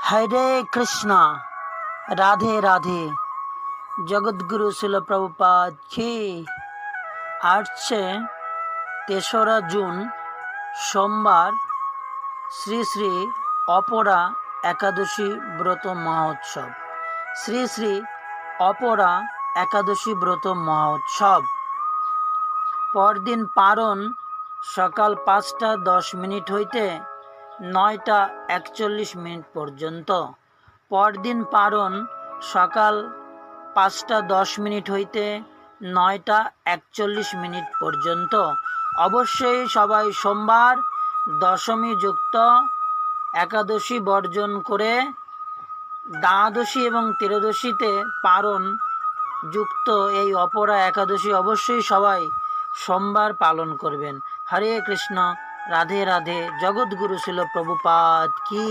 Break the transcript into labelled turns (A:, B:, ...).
A: হরে কৃষ্ণ, রাধে রাধে। জগৎগুরু শিল প্রভুপাদ কি। আসছে ৩রা জুন সোমবার শ্রী শ্রী অপরা একাদশী ব্রত মহোৎসব। শ্রী শ্রী অপরা একাদশী ব্রত মহোৎসব। পরদিন পারণ সকাল ৫টা ১০ মিনিট হইতে ৯টা ৪১ মিনিট পর্যন্ত। পরদিন পারণ সকাল ৫টা ১০ মিনিট হইতে ৯টা ৪১ মিনিট পর্যন্ত। অবশ্যই সবাই সোমবার দশমী যুক্ত একাদশী বর্জন করে দ্বাদশী এবং ত্রয়োদশীতে পারণ যুক্ত এই অপরা একাদশী অবশ্যই সবাই সোমবার পালন করবেন। হরে কৃষ্ণ, রাধে রাধে। জগৎগুরু শিল প্রভুপাদ কি।